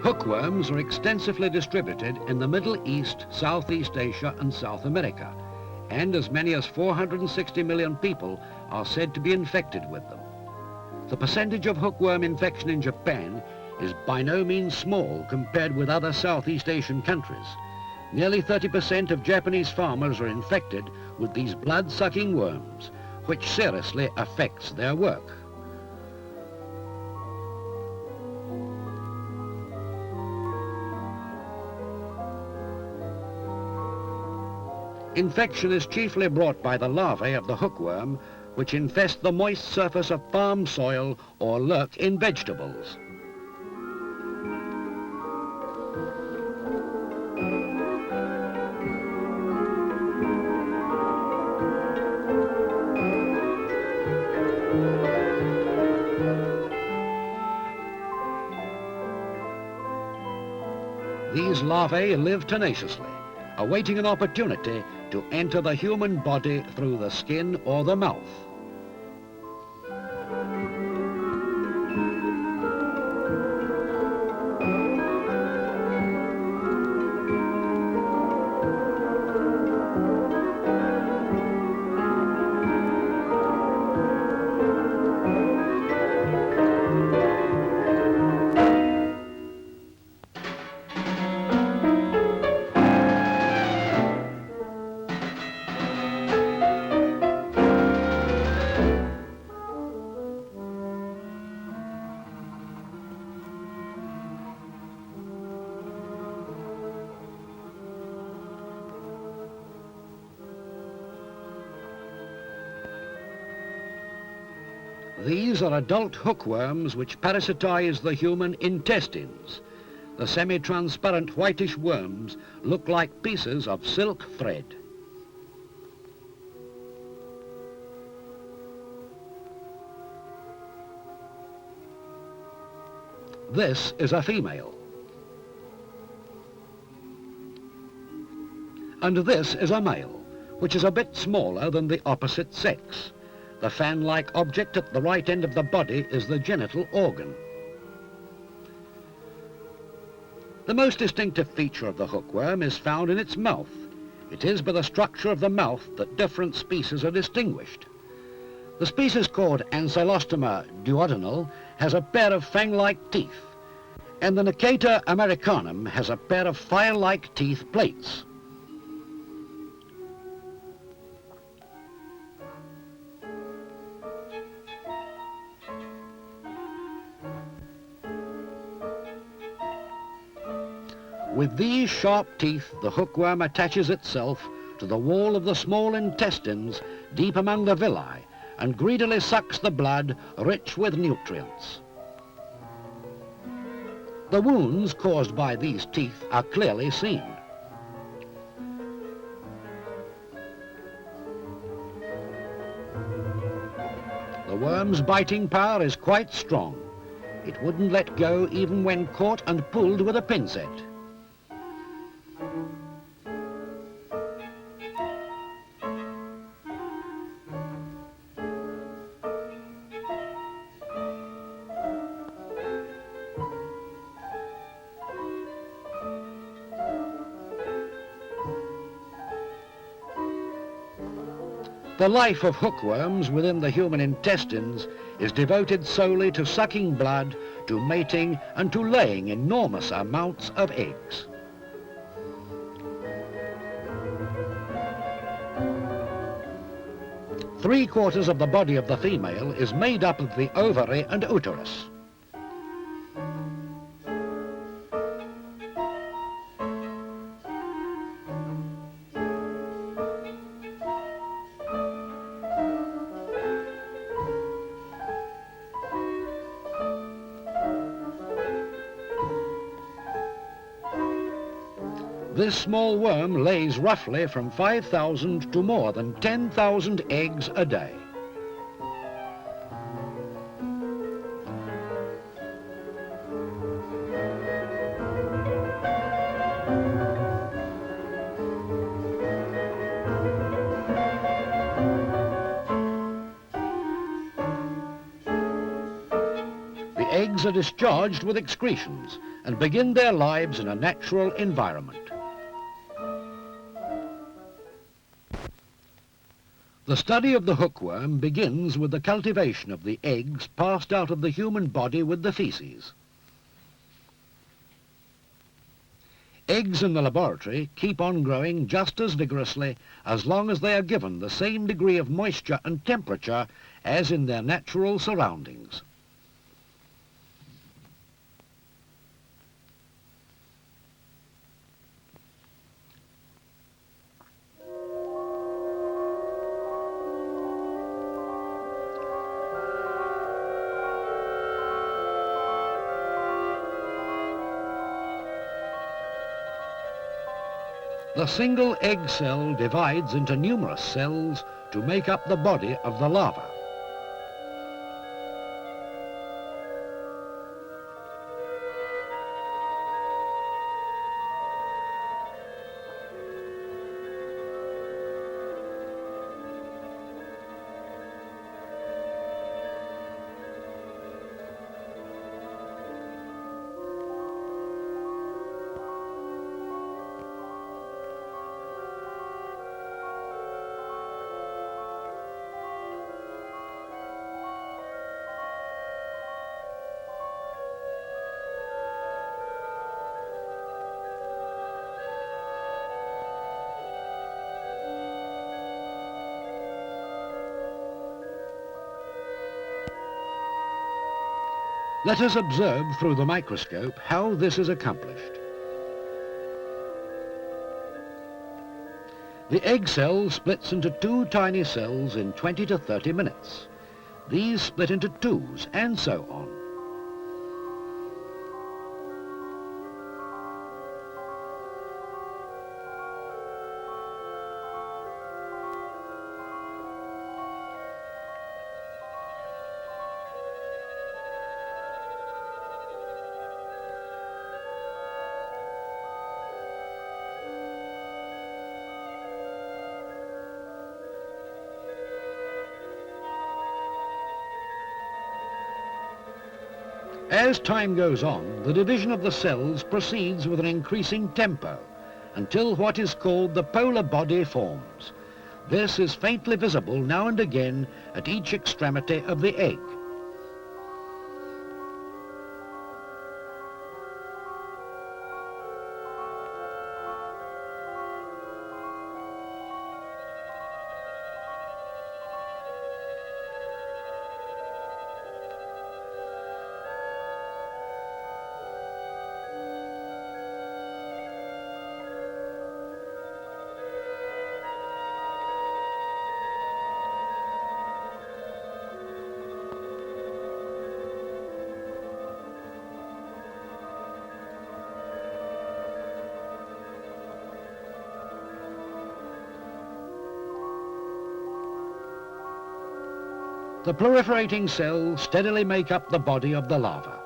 Hookworms are extensively distributed in the Middle East, Southeast Asia and South America, and as many as 460 million people are said to be infected with them. The percentage of hookworm infection in Japan is by no means small compared with other Southeast Asian countries. Nearly 30% of Japanese farmers are infected with these blood-sucking worms, which seriously affects their work. Infection is chiefly brought by the larvae of the hookworm, which infest the moist surface of farm soil or lurk in vegetables. These larvae live tenaciously, awaiting an opportunity to enter the human body through the skin or the mouth. These are adult hookworms which parasitize the human intestines. The semi-transparent whitish worms look like pieces of silk thread. This is a female. And this is a male, which is a bit smaller than the opposite sex. The fan-like object at the right end of the body is the genital organ. The most distinctive feature of the hookworm is found in its mouth. It is by the structure of the mouth that different species are distinguished. The species called Ancylostoma duodenal has a pair of fang-like teeth, and the Nicata americanum has a pair of file-like teeth plates. With these sharp teeth, the hookworm attaches itself to the wall of the small intestines deep among the villi and greedily sucks the blood rich with nutrients. The wounds caused by these teeth are clearly seen. The worm's biting power is quite strong. It wouldn't let go even when caught and pulled with a pincet. The life of hookworms within the human intestines is devoted solely to sucking blood, to mating, and to laying enormous amounts of eggs. Three-quarters of the body of the female is made up of the ovary and uterus. This small worm lays roughly from 5,000 to more than 10,000 eggs a day. The eggs are discharged with excretions and begin their lives in a natural environment. The study of the hookworm begins with the cultivation of the eggs passed out of the human body with the feces. Eggs in the laboratory keep on growing just as vigorously as long as they are given the same degree of moisture and temperature as in their natural surroundings. The single egg cell divides into numerous cells to make up the body of the larva. Let us observe through the microscope how this is accomplished. The egg cell splits into two tiny cells in 20 to 30 minutes. These split into twos, and so on. As time goes on, the division of the cells proceeds with an increasing tempo until what is called the polar body forms. This is faintly visible now and again at each extremity of the egg. The proliferating cells steadily make up the body of the larva.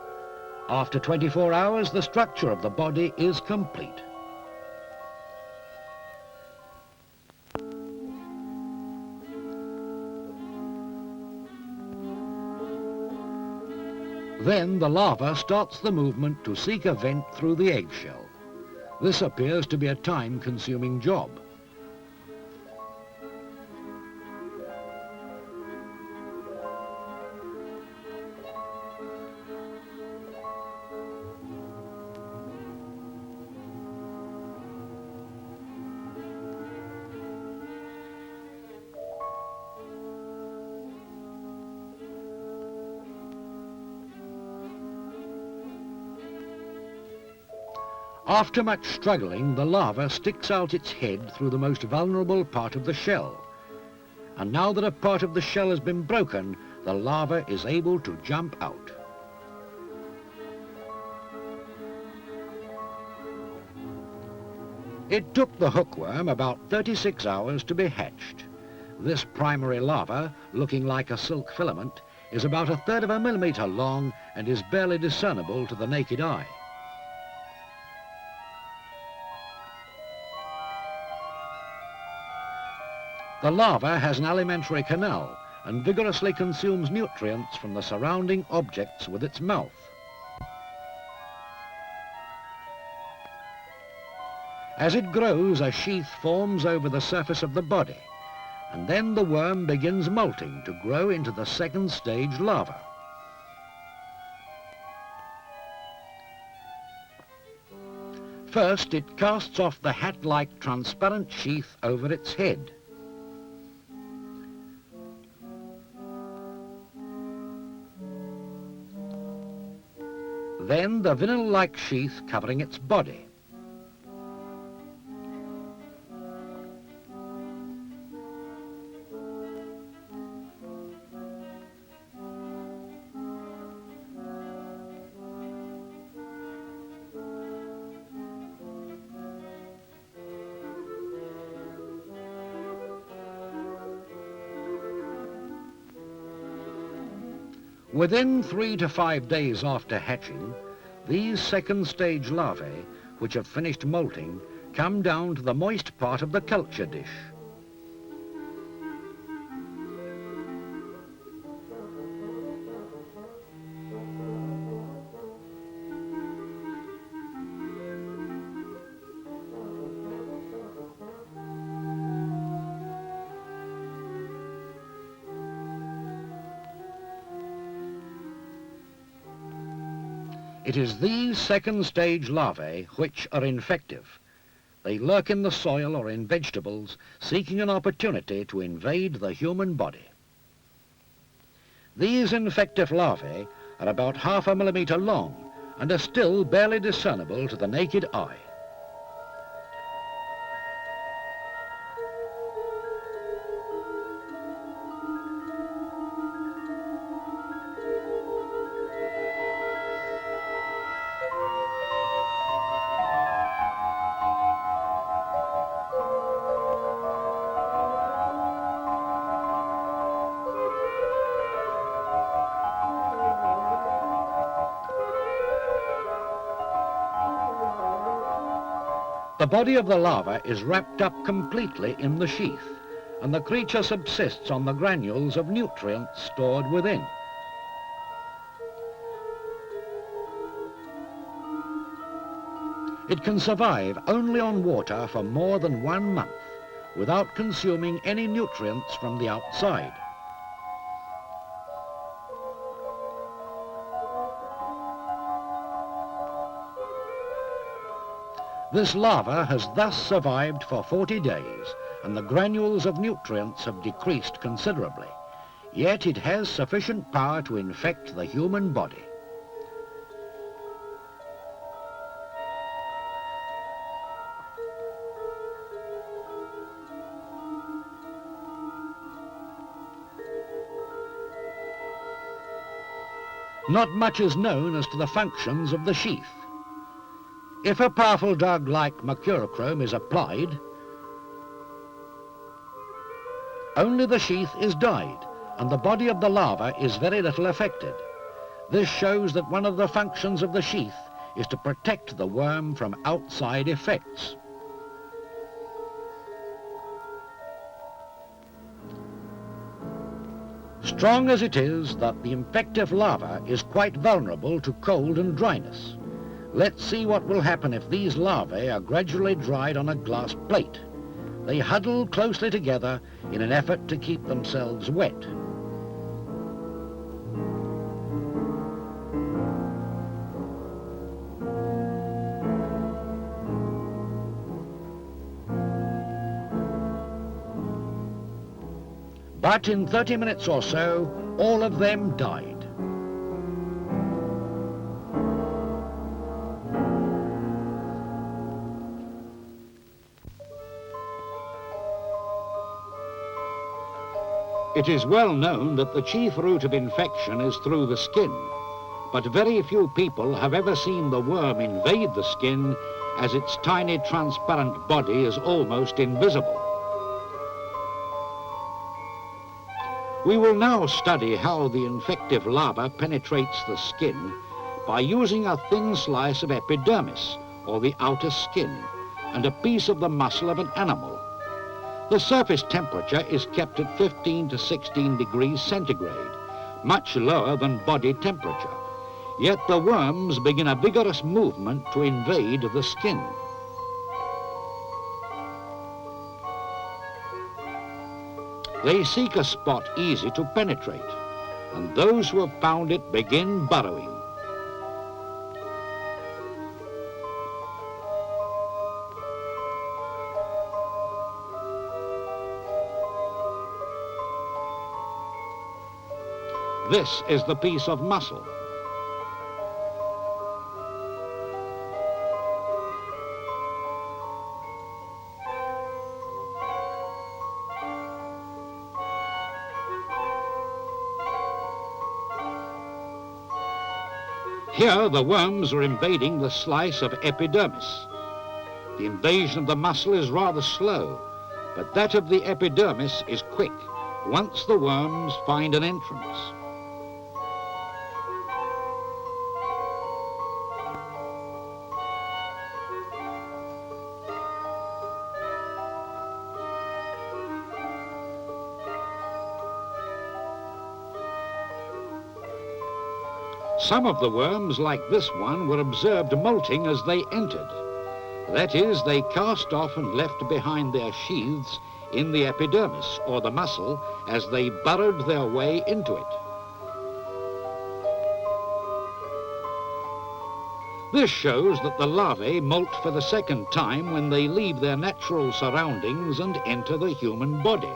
After 24 hours, the structure of the body is complete. Then the larva starts the movement to seek a vent through the eggshell. This appears to be a time-consuming job. After much struggling, the larva sticks out its head through the most vulnerable part of the shell. And now that a part of the shell has been broken, the larva is able to jump out. It took the hookworm about 36 hours to be hatched. This primary larva, looking like a silk filament, is about 1/3 of a millimeter long and is barely discernible to the naked eye. The larva has an alimentary canal, and vigorously consumes nutrients from the surrounding objects with its mouth. As it grows, a sheath forms over the surface of the body, and then the worm begins molting to grow into the second stage larva. First, it casts off the hat-like transparent sheath over its head. Then the vinyl-like sheath covering its body. Within 3 to 5 days after hatching, these second stage larvae, which have finished molting, come down to the moist part of the culture dish. It is these second stage larvae which are infective. They lurk in the soil or in vegetables, seeking an opportunity to invade the human body. These infective larvae are about 0.5 millimeter long and are still barely discernible to the naked eye. The body of the larva is wrapped up completely in the sheath, and the creature subsists on the granules of nutrients stored within. It can survive only on water for more than 1 month without consuming any nutrients from the outside. This larva has thus survived for 40 days, and the granules of nutrients have decreased considerably. Yet it has sufficient power to infect the human body. Not much is known as to the functions of the sheath. If a powerful drug like mercurochrome is applied, only the sheath is dyed and the body of the larva is very little affected. This shows that one of the functions of the sheath is to protect the worm from outside effects. Strong as it is, that the infective larva is quite vulnerable to cold and dryness. Let's see what will happen if these larvae are gradually dried on a glass plate. They huddle closely together in an effort to keep themselves wet. But in 30 minutes or so, all of them died. It is well known that the chief route of infection is through the skin, but very few people have ever seen the worm invade the skin, as its tiny transparent body is almost invisible. We will now study how the infective larva penetrates the skin by using a thin slice of epidermis, or the outer skin, and a piece of the muscle of an animal. The surface temperature is kept at 15 to 16 degrees centigrade, much lower than body temperature. Yet the worms begin a vigorous movement to invade the skin. They seek a spot easy to penetrate, and those who have found it begin burrowing. This is the piece of muscle. Here the worms are invading the slice of epidermis. The invasion of the muscle is rather slow, but that of the epidermis is quick once the worms find an entrance. Some of the worms, like this one, were observed molting as they entered. That is, they cast off and left behind their sheaths in the epidermis, or the muscle, as they burrowed their way into it. This shows that the larvae molt for the second time when they leave their natural surroundings and enter the human body.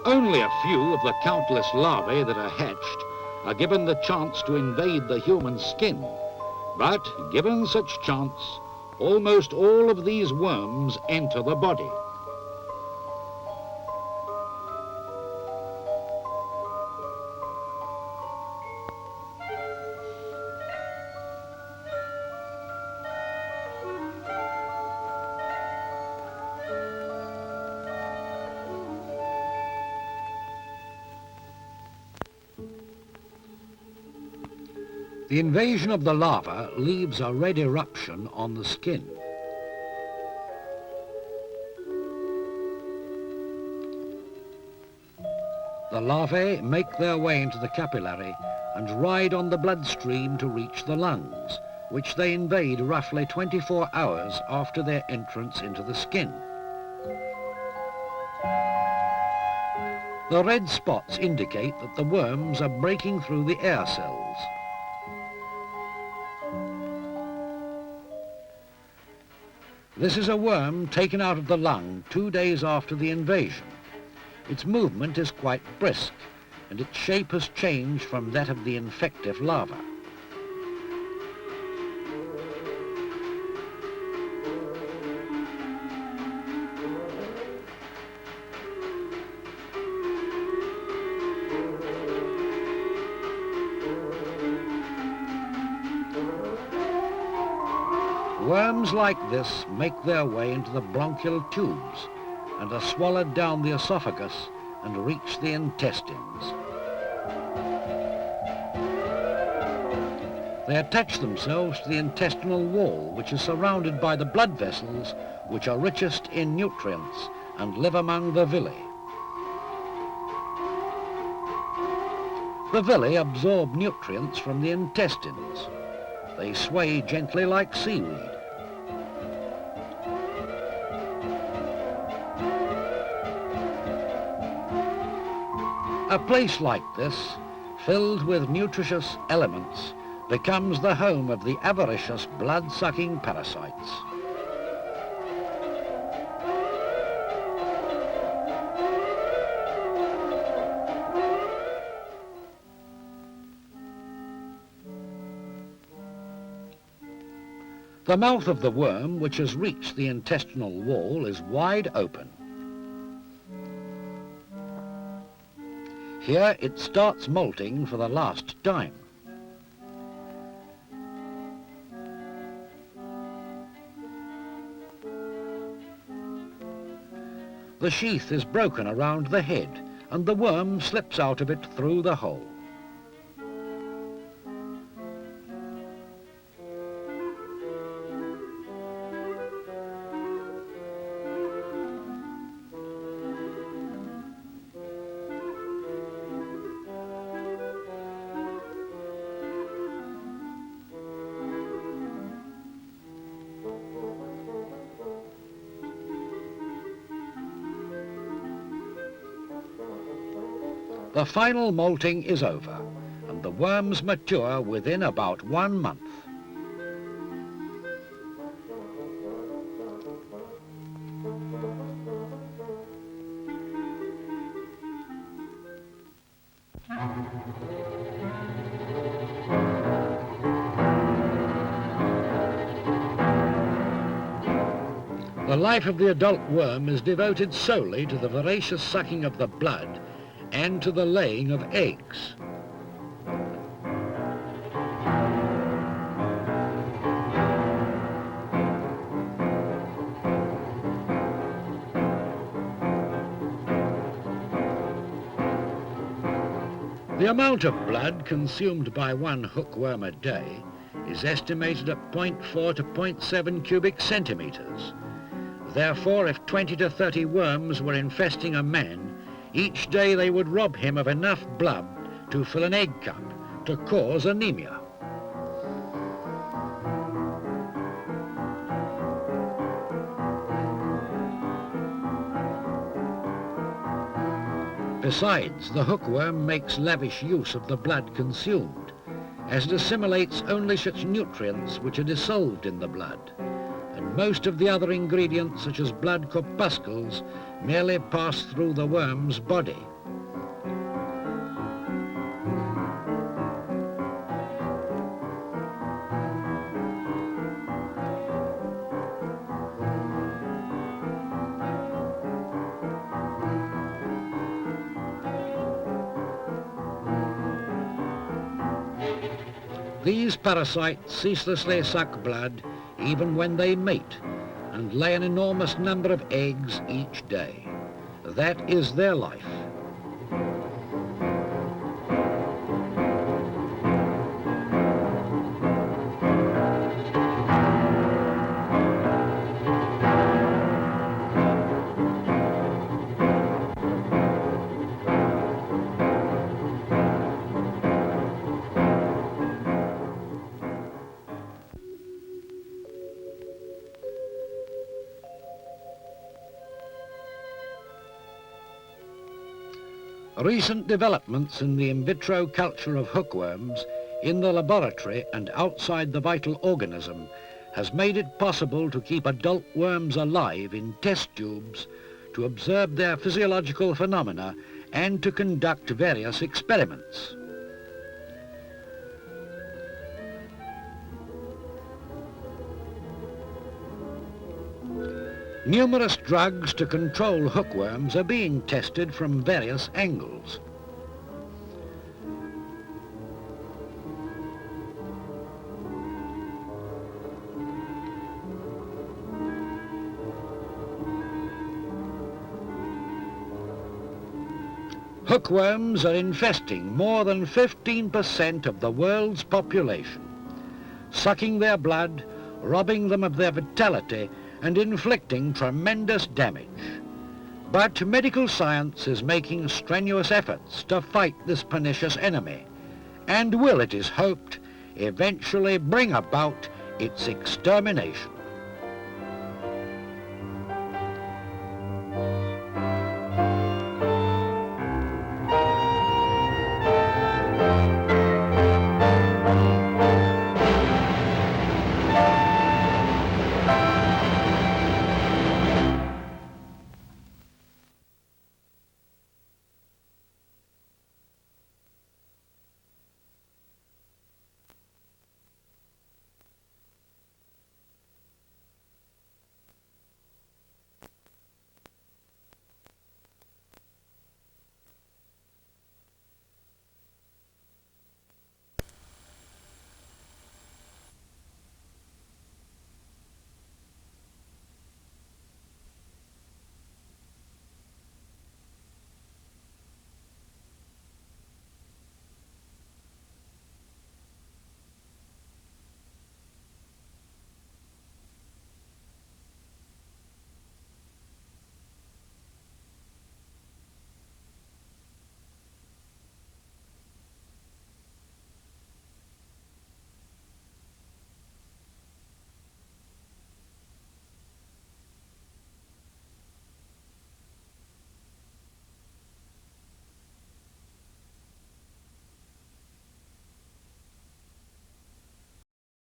Only a few of the countless larvae that are hatched are given the chance to invade the human skin. But given such chance, almost all of these worms enter the body. The invasion of the larva leaves a red eruption on the skin. The larvae make their way into the capillary and ride on the bloodstream to reach the lungs, which they invade roughly 24 hours after their entrance into the skin. The red spots indicate that the worms are breaking through the air cells. This is a worm taken out of the lung 2 days after the invasion. Its movement is quite brisk, and its shape has changed from that of the infective larva. Worms like this make their way into the bronchial tubes and are swallowed down the esophagus and reach the intestines. They attach themselves to the intestinal wall, which is surrounded by the blood vessels, which are richest in nutrients and live among the villi. The villi absorb nutrients from the intestines. They sway gently like seaweed. A place like this, filled with nutritious elements, becomes the home of the avaricious blood-sucking parasites. The mouth of the worm, which has reached the intestinal wall, is wide open. Here it starts molting for the last time. The sheath is broken around the head, and the worm slips out of it through the hole. The final molting is over, and the worms mature within about 1 month. The life of the adult worm is devoted solely to the voracious sucking of the blood and to the laying of eggs. The amount of blood consumed by one hookworm a day is estimated at 0.4 to 0.7 cubic centimetres. Therefore, if 20 to 30 worms were infesting a man, each day they would rob him of enough blood to fill an egg cup, to cause anemia. Besides, the hookworm makes lavish use of the blood consumed, as it assimilates only such nutrients which are dissolved in the blood, and most of the other ingredients, such as blood corpuscles, merely pass through the worm's body. These parasites ceaselessly suck blood even when they mate, and lay an enormous number of eggs each day. That is their life. Recent developments in the in vitro culture of hookworms in the laboratory and outside the vital organism has made it possible to keep adult worms alive in test tubes, to observe their physiological phenomena and to conduct various experiments. Numerous drugs to control hookworms are being tested from various angles. Hookworms are infesting more than 15% of the world's population, sucking their blood, robbing them of their vitality, and inflicting tremendous damage. But medical science is making strenuous efforts to fight this pernicious enemy, and will, it is hoped, eventually bring about its extermination.